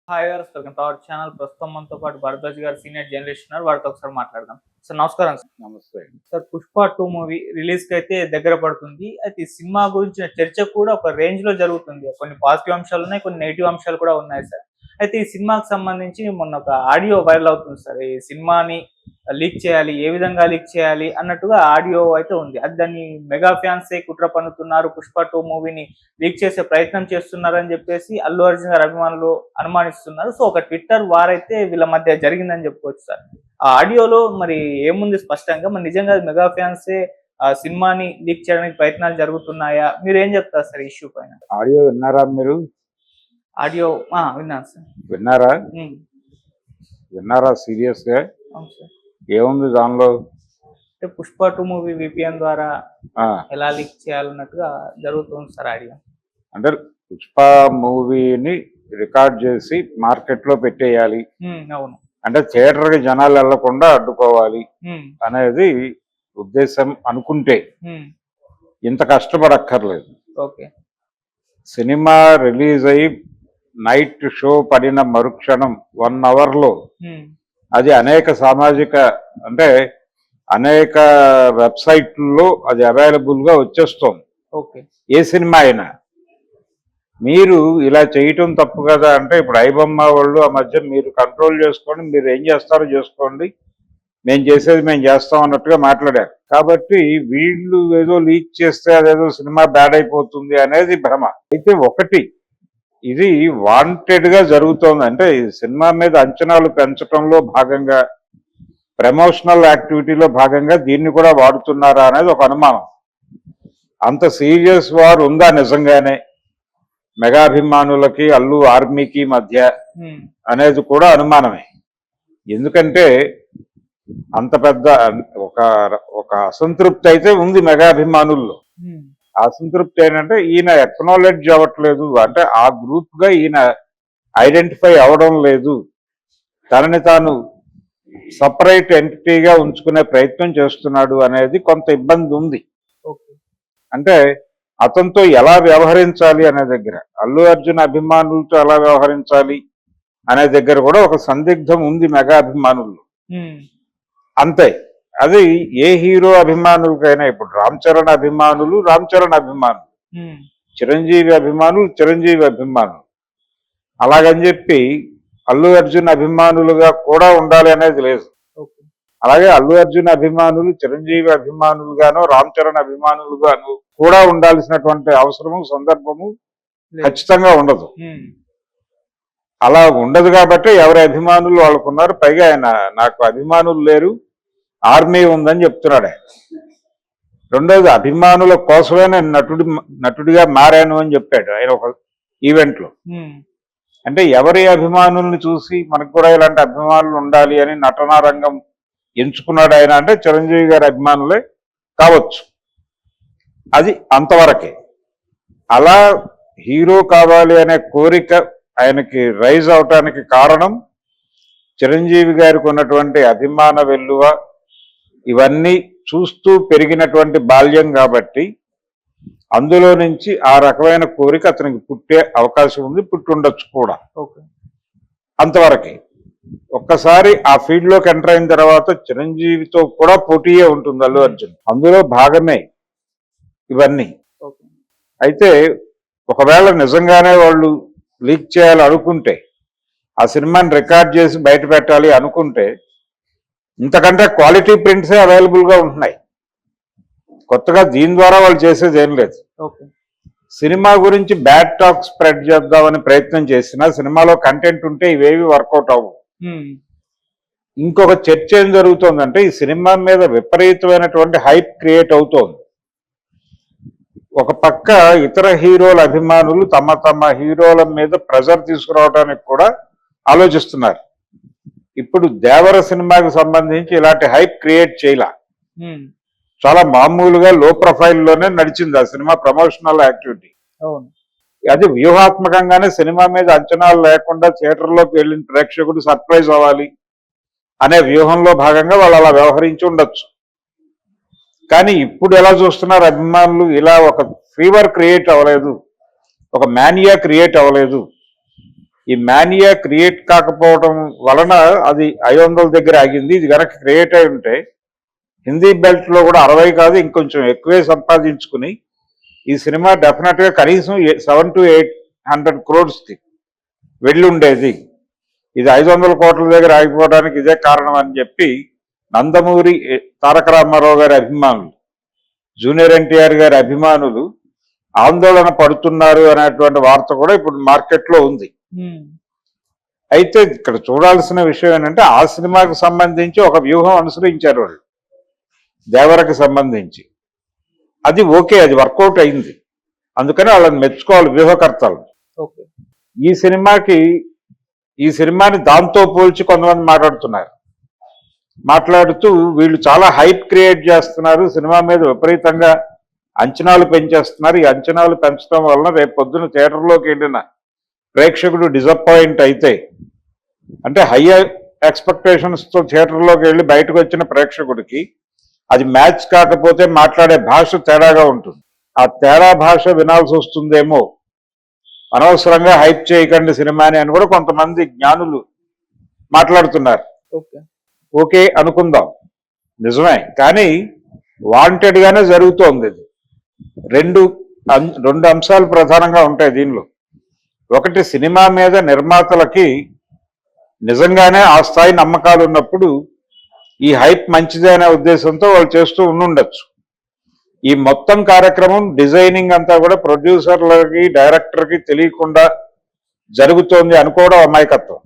Hi గారు, welcome to our channel. ప్రస్తుతం మనతో పాటు భరద్వాజ్ గారు సీనియర్ జర్నలిస్ట్ ఉన్నారు. వారితో ఒకసారి మాట్లాడదాం. సార్ నమస్కారం. సార్ నమస్తే. సార్, పుష్ప 2 మూవీ రిలీజ్ కి అయితే దగ్గర పడుతుంది. అయితే ఈ సినిమా గురించిన చర్చ కూడా ఒక రేంజ్ లో జరుగుతుంది. కొన్ని పాజిటివ్ అంశాలు ఉన్నాయి, కొన్ని నెగిటివ్ అంశాలు కూడా ఉన్నాయి సార్. అయితే ఈ సినిమాకి సంబంధించి మొన్న ఒక ఆడియో వైరల్ అవుతుంది సార్. ఈ సినిమాని లీక్ చేయాలి, ఏ విధంగా లీక్ చేయాలి అన్నట్టుగా ఆడియో అయితే ఉంది. అది దాన్ని మెగా ఫ్యాన్సే కుట్ర పన్నుతున్నారు, పుష్ప 2 మూవీని లీక్ చేసే ప్రయత్నం చేస్తున్నారని చెప్పేసి అల్లు అర్జున్ గారి అభిమానులు అనుమానిస్తున్నారు. సో ఒక ట్విట్టర్ వారైతే వీళ్ళ మధ్య జరిగిందని చెప్పుకోవచ్చు సార్. ఆ ఆడియోలో మరి ఏముంది స్పష్టంగా? మరి నిజంగా మెగా ఫ్యాన్సే ఆ సినిమాని లీక్ చేయడానికి ప్రయత్నాలు జరుగుతున్నాయా? మీరు ఏం చెప్తారు సార్ ఇష్యూ పైన? ఆడియో విన్నారా మీరు? ఆడియో విన్నాను సార్. విన్నారా? ఉమ్, విన్నారా సీరియస్ గా? అవును సార్. ఏముంది దానిలో? అంటే పుష్ప 2 మూవీ విపిఎన్ ద్వారా ఆ, ఎలా లీక్ చేయాలన్నట్టుగా జరుగుతుంది సార్ ఆడియో. అంటే పుష్ప మూవీని రికార్డ్ చేసి మార్కెట్ లో పెట్టేయాలి, అవును. అంటే థియేటర్ కి జనాలు వెళ్లకుండా అడ్డుకోవాలి ఉమ్, అనేది ఉద్దేశం అనుకుంటే ఉమ్, ఇంత కష్టపడక్కర్లేదు. ఓకే. సినిమా రిలీజ్ అయ్యి నైట్ షో పడిన మరుక్షణం 1 అవర్ లో ఉమ్, అది అనేక సామాజిక అంటే అనేక వెబ్సైట్లలో అది అవైలబుల్ గా వచ్చేస్తోంది. ఓకే. ఏ సినిమా అయినా మీరు ఇలా చేయటం తప్పు కదా అంటే, ఇప్పుడు ఐబొమ్మ వాళ్ళు ఆ మధ్య మీరు కంట్రోల్ చేసుకోండి, మీరు ఏం చేస్తారో చేసుకోండి, మేము చేసేది మేము చేస్తాం అన్నట్టుగా మాట్లాడారు. కాబట్టి వీళ్ళు ఏదో లీక్ చేస్తే అదేదో సినిమా బ్యాడ్ అయిపోతుంది అనేది భ్రమ. అయితే ఒకటి, ఇది వాంటెడ్ గా జరుగుతోంది. అంటే ఈ సినిమా మీద అంచనాలు పెంచడంలో భాగంగా, ప్రమోషనల్ యాక్టివిటీలో భాగంగా దీన్ని కూడా వాడుతున్నారా అనేది ఒక అనుమానం. అంత సీరియస్ వార్ ఉందా నిజంగానే మెగాభిమానులకి అల్లు ఆర్మీకి మధ్య ఉమ్, అనేది కూడా అనుమానమే. ఎందుకంటే అంత పెద్ద ఒక ఒక అసంతృప్తి అయితే ఉంది మెగాభిమానుల్లో. ఉమ్, అసంతృప్తి ఏంటంటే ఈయన ఎక్నాలెడ్జ్ అవ్వట్లేదు, అంటే ఆ గ్రూప్ గా ఈయన ఐడెంటిఫై అవడం లేదు, తనని తాను సపరేట్ ఎంటిటీగా ఉంచుకునే ప్రయత్నం చేస్తున్నాడు అనేది కొంత ఇబ్బంది ఉంది. ఓకే. అంటే అతనితో ఎలా వ్యవహరించాలి అనే దగ్గర, అల్లు అర్జున్ అభిమానులతో ఎలా వ్యవహరించాలి అనే దగ్గర కూడా ఒక సందిగ్ధం ఉంది మెగా అభిమానుల్లో. ఉమ్, అంతే. అది ఏ హీరో అభిమానులకైనా, ఇప్పుడు రామ్ చరణ్ అభిమానులు రామ్ చరణ్ అభిమానులు, ఉమ్, చిరంజీవి అభిమానులు చిరంజీవి అభిమానులు, అలాగని చెప్పి అల్లు అర్జున్ అభిమానులుగా కూడా ఉండాలి అనేది లేదు. ఓకే. అలాగే అల్లు అర్జున్ అభిమానులు చిరంజీవి అభిమానులుగానో రామ్ చరణ్ అభిమానులుగాను కూడా ఉండాల్సినటువంటి అవసరము సందర్భము లేదు. ఖచ్చితంగా ఉండదు. ఉమ్, అలా ఉండదు కాబట్టి ఎవరి అభిమానులు వాళ్ళకున్నారు. పైగా ఆయన నాకు అభిమానులు లేరు, ఆర్మీ ఉందని చెప్తున్నాడు ఆయన. రెండోది, అభిమానుల కోసమే నేను నటుడిగా మారాను అని చెప్పాడు ఆయన ఒక ఈవెంట్ లో. ఉమ్, అంటే ఎవరి అభిమానుల్ని చూసి మనకు కూడా ఇలాంటి అభిమానులు ఉండాలి అని నటనా రంగం ఎంచుకున్నాడు ఆయన అంటే చిరంజీవి గారి అభిమానులే కావచ్చు. అది అంతవరకే. అలా హీరో కావాలి అనే కోరిక ఆయనకి రైజ్ అవటానికి కారణం చిరంజీవి గారికి ఉన్నటువంటి అభిమాన వెల్లువ, ఇవన్నీ చూస్తూ పెరిగినటువంటి బాల్యం కాబట్టి అందులో నుంచి ఆ రకమైన కోరిక అతనికి పుట్టే అవకాశం ఉంది, పుట్టుండొచ్చు కూడా. ఓకే. అంతవరకే. ఒక్కసారి ఆ ఫీల్డ్ లోకి ఎంటర్ అయిన తర్వాత చిరంజీవితో కూడా పోటీయే ఉంటుంది అల్లు అర్జున్, అందులో భాగమే ఇవన్నీ. ఓకే. అయితే ఒకవేళ నిజంగానే వాళ్ళు లీక్ చేయాలి అనుకుంటే, ఆ సినిమాని రికార్డ్ చేసి బయట పెట్టాలి అనుకుంటే, ఇంతకంటే క్వాలిటీ ప్రింట్సే అవైలబుల్ గా ఉంటున్నాయి. కొత్తగా దీని ద్వారా వాళ్ళు చేసేది ఏం లేదు. ఓకే. సినిమా గురించి బ్యాడ్ టాక్ స్ప్రెడ్ చేద్దామని ప్రయత్నం చేసినా సినిమాలో కంటెంట్ ఉంటే ఇవేవి వర్కౌట్ అవ్వవు. ఉమ్, ఇంకొక చర్చ ఏం జరుగుతోందంటే, ఈ సినిమా మీద విపరీతమైనటువంటి హైప్ క్రియేట్ అవుతోంది. ఒక పక్క ఇతర హీరోల అభిమానులు తమ తమ హీరోల మీద ప్రెజర్ తీసుకురావడానికి కూడా ఆలోచిస్తున్నారు. ఇప్పుడు దేవర సినిమాకి సంబంధించి ఇలాంటి హైప్ క్రియేట్ చేయాల, ఉమ్, చాలా మామూలుగా లో ప్రొఫైల్లోనే నడిచింది ఆ సినిమా ప్రమోషనల్ యాక్టివిటీ. అవును. అది వ్యూహాత్మకంగానే సినిమా మీద అంచనాలు లేకుండా థియేటర్లోకి వెళ్ళిన ప్రేక్షకుడు సర్ప్రైజ్ అవ్వాలి అనే వ్యూహంలో భాగంగా వాళ్ళు అలా వ్యవహరించి ఉండొచ్చు. కానీ ఇప్పుడు ఎలా చూస్తున్నారు అభిమానులు, ఇలా ఒక ఫీవర్ క్రియేట్ అవ్వలేదు, ఒక మానియా క్రియేట్ అవ్వలేదు. ఈ మానియా క్రియేట్ కాకపోవడం వలన అది 500 దగ్గర ఆగింది. ఇది కనుక క్రియేట్ అయి ఉంటే హిందీ బెల్ట్ లో కూడా 60 కాదు ఇంకొంచెం ఎక్కువే సంపాదించుకుని ఈ సినిమా డెఫినెట్ గా కనీసం 700 to 800 crores వెళ్ళి ఉండేది. ఇది 500 కోట్ల దగ్గర ఆగిపోవడానికి ఇదే కారణం అని చెప్పి నందమూరి తారక రామారావు గారి అభిమానులు, జూనియర్ ఎన్టీఆర్ గారి అభిమానులు ఆందోళన పడుతున్నారు అనేటువంటి వార్త కూడా ఇప్పుడు మార్కెట్లో ఉంది. అయితే ఇక్కడ చూడాల్సిన విషయం ఏంటంటే ఆ సినిమాకు సంబంధించి ఒక వ్యూహం అనుసరించారు వాళ్ళు దేవరకు సంబంధించి. అది ఓకే, అది వర్కౌట్ అయింది. అందుకని వాళ్ళని మెచ్చుకోవాలి వ్యూహకర్తలు. ఈ సినిమాని దాంతో పోల్చి కొంతమంది మాట్లాడుతూ వీళ్ళు చాలా హైప్ క్రియేట్ చేస్తున్నారు, సినిమా మీద విపరీతంగా అంచనాలు పెంచేస్తున్నారు. ఈ అంచనాలు పెంచడం వలన రేపు పొద్దున థియేటర్లోకి వెళ్ళిన ప్రేక్షకుడు డిసప్పాయింట్ అయితే, అంటే హై ఎక్స్పెక్టేషన్స్తో థియేటర్లోకి వెళ్ళి బయటకు వచ్చిన ప్రేక్షకుడికి అది మ్యాచ్ కాకపోతే మాట్లాడే భాష తేడాగా ఉంటుంది. ఆ తేడా భాష వినాల్సి వస్తుందేమో, అనవసరంగా హైప్ చేయకండి సినిమాని అని కూడా కొంతమంది జ్ఞానులు మాట్లాడుతున్నారు. ఓకే అనుకుందాం, నిజమే. కానీ వాంటెడ్ గానే జరుగుతోంది. ఇది రెండు అంశాలు ప్రధానంగా ఉంటాయి దీనిలో. ఒకటి, సినిమా మీద నిర్మాతలకి నిజంగానే ఆ స్థాయి నమ్మకాలు ఉన్నప్పుడు ఈ హైప్ మంచిదే అనే ఉద్దేశంతో వాళ్ళు చేస్తూ ఉండొచ్చు. ఈ మొత్తం కార్యక్రమం డిజైనింగ్ అంతా కూడా ప్రొడ్యూసర్లకి డైరెక్టర్కి తెలియకుండా జరుగుతోంది అనుకోవడం అమాయకత్వం.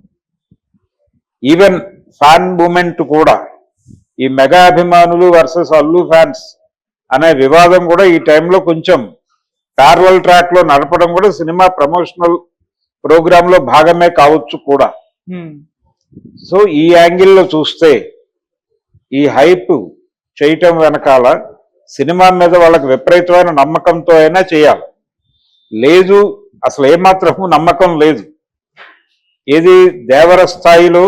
ఈవెన్ ఫ్యాన్ మూమెంట్ కూడా, ఈ మెగా అభిమానులు వర్సెస్ అల్లు ఫ్యాన్స్ అనే వివాదం కూడా ఈ టైంలో కొంచెం ప్యారలల్ ట్రాక్ లో నడపడం కూడా సినిమా ప్రమోషనల్ ప్రోగ్రామ్ లో భాగమే కావచ్చు కూడా. సో ఈ యాంగిల్లో చూస్తే ఈ హైప్ చేయటం వెనకాల సినిమా మీద వాళ్ళకి విపరీతమైన నమ్మకంతో అయినా చేయాలి. లేదు, అసలు ఏమాత్రము నమ్మకం లేదు. ఏది దేవర స్థాయిలో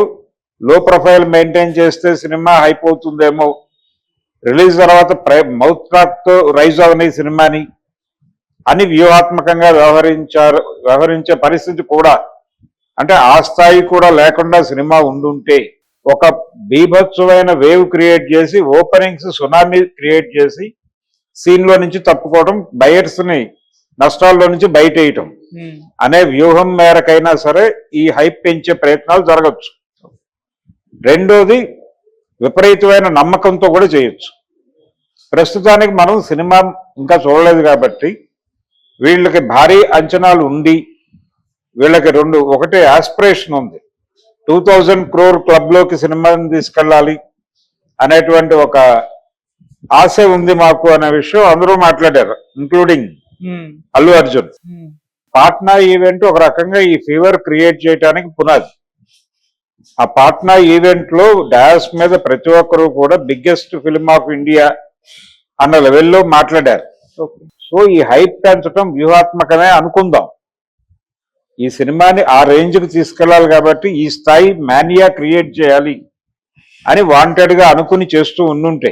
లో ప్రొఫైల్ మెయింటైన్ చేస్తే సినిమా హైప్ అవుతుందేమో, రిలీజ్ తర్వాత మౌత్ టాక్ తో రైజ్ అవని సినిమాని అని వ్యూహాత్మకంగా వ్యవహరించే పరిస్థితి కూడా, అంటే ఆ స్థాయి కూడా లేకుండా సినిమా ఉండుంటే ఒక బీభత్సమైన వేవ్ క్రియేట్ చేసి, ఓపెనింగ్స్ సునామీ క్రియేట్ చేసి సీన్ లో నుంచి తప్పుకోవడం, బయర్స్ ని నష్టాల్లో నుంచి బయటేయటం అనే వ్యూహం మేరకైనా సరే ఈ హైప్ పెంచే ప్రయత్నాలు జరగచ్చు. రెండోది, విపరీతమైన నమ్మకంతో కూడా చేయొచ్చు. ప్రస్తుతానికి మనం సినిమా ఇంకా చూడలేదు కాబట్టి వీళ్ళకి భారీ అంచనాలు ఉండి, వీళ్ళకి ఒకటి ఆస్పిరేషన్ ఉంది, 2000 crore క్లబ్లోకి సినిమాని తీసుకెళ్ళాలి అనేటువంటి ఒక ఆశ ఉంది మాకు అనే విషయం అందరూ మాట్లాడారు, ఇంక్లూడింగ్ అల్లు అర్జున్. పాట్నా ఈవెంట్ ఒక రకంగా ఈ ఫీవర్ క్రియేట్ చేయడానికి పునాది. ఆ పాట్నా ఈవెంట్ లో డాస్ మీద ప్రతి ఒక్కరూ కూడా బిగ్గెస్ట్ ఫిల్మ్ ఆఫ్ ఇండియా అన్న లెవెల్లో మాట్లాడారు. సో ఈ హైప్ పెంచడం వ్యూహాత్మకమే అనుకుందాం. ఈ సినిమాని ఆ రేంజ్కి తీసుకెళ్లాలి కాబట్టి ఈ స్థాయి మానియా క్రియేట్ చేయాలి అని వాంటెడ్ గా అనుకుని చేస్తూ ఉండుంటే,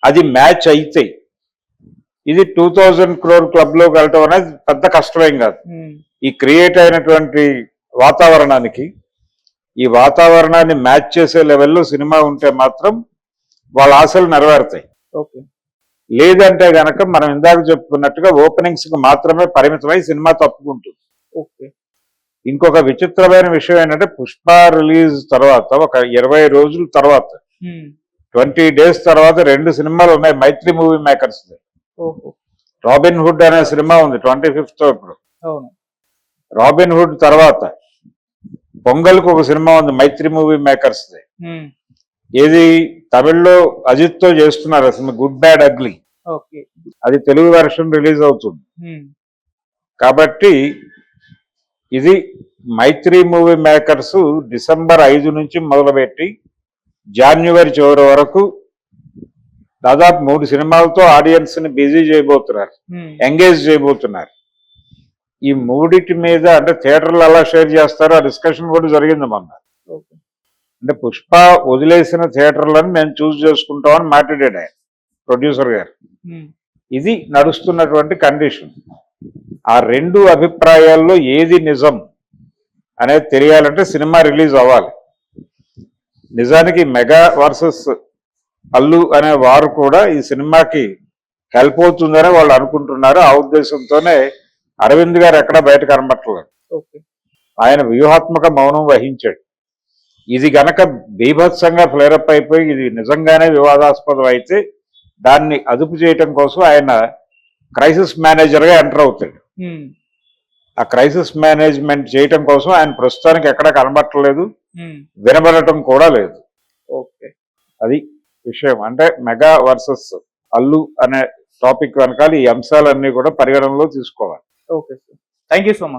అది మ్యాచ్ అయితే ఇది 2000 crore క్లబ్లోకి వెళ్ళటం అనేది పెద్ద కష్టమేం కాదు. ఈ క్రియేట్ అయినటువంటి వాతావరణానికి, ఈ వాతావరణాన్ని మ్యాచ్ చేసే లెవెల్లో సినిమా ఉంటే మాత్రం వాళ్ళ ఆశలు నెరవేరుతాయి. లేదంటే గనక మనం ఇందాక చెప్పుకున్నట్టుగా ఓపెనింగ్స్ కి మాత్రమే పరిమితమై సినిమా తప్పుకుంటుంది. ఇంకొక విచిత్రమైన విషయం ఏంటంటే, పుష్ప రిలీజ్ తర్వాత ఒక 20 రోజుల తర్వాత 20 days తర్వాత 2 సినిమాలు ఉన్నాయి మైత్రి మూవీ మేకర్స్. రాబిన్ హుడ్ అనే సినిమా ఉంది 25th ఇప్పుడు. రాబిన్ హుడ్ తర్వాత పొంగల్కి ఒక సినిమా ఉంది మైత్రి మూవీ మేకర్స్. ఏది తమిళ్లో అజిత్ తో చేస్తున్నారు అసలు, గుడ్ బ్యాడ్ అగ్లీ. అది తెలుగు వెర్షన్ రిలీజ్ అవుతుంది. కాబట్టి ఇది మైత్రి మూవీ మేకర్స్ డిసెంబర్ 5 నుంచి మొదలుపెట్టి జాన్యువరి చివరి వరకు దాదాపు 3 సినిమాలతో ఆడియన్స్ ని బిజీ చేయబోతున్నారు, ఎంగేజ్ చేయబోతున్నారు. ఈ మూడిటి మీద అంటే థియేటర్లు ఎలా షేర్ చేస్తారో ఆ డిస్కషన్ కూడా జరిగింది మొన్న. అంటే పుష్ప వదిలేసిన థియేటర్లను మేము చూస్ చేసుకుంటామని మాట్లాడాడు ఆయన, ప్రొడ్యూసర్ గారు. ఇది నడుస్తున్నటువంటి కండిషన్. ఆ 2 అభిప్రాయాల్లో ఏది నిజం అనేది తెలియాలంటే సినిమా రిలీజ్ అవ్వాలి. నిజానికి మెగా వర్సెస్ అల్లు అనే వారు కూడా ఈ సినిమాకి హెల్ప్ అవుతుందని వాళ్ళు అనుకుంటున్నారు. ఆ ఉద్దేశంతోనే అరవింద్ గారు ఎక్కడ బయట కనబట్టలేదు. ఓకే. ఆయన వ్యూహాత్మక మౌనం వహించాడు. ఇది గనక బీభత్సంగా ఫ్లేరప్ అయిపోయి ఇది నిజంగానే వివాదాస్పదం అయితే దాన్ని అదుపు చేయటం కోసం ఆయన క్రైసిస్ మేనేజర్గా ఎంటర్ అవుతాడు. ఆ క్రైసిస్ మేనేజ్మెంట్ చేయటం కోసం ఆయన ప్రస్తుతానికి ఎక్కడ కనబట్టలేదు, వినబడటం కూడా లేదు. ఓకే, అది విషయం. అంటే మెగా వర్సెస్ అల్లు అనే టాపిక్ వెనకాల ఈ అంశాలన్నీ కూడా పరిగణనలో తీసుకోవాలి. Okay sir, thank you so much.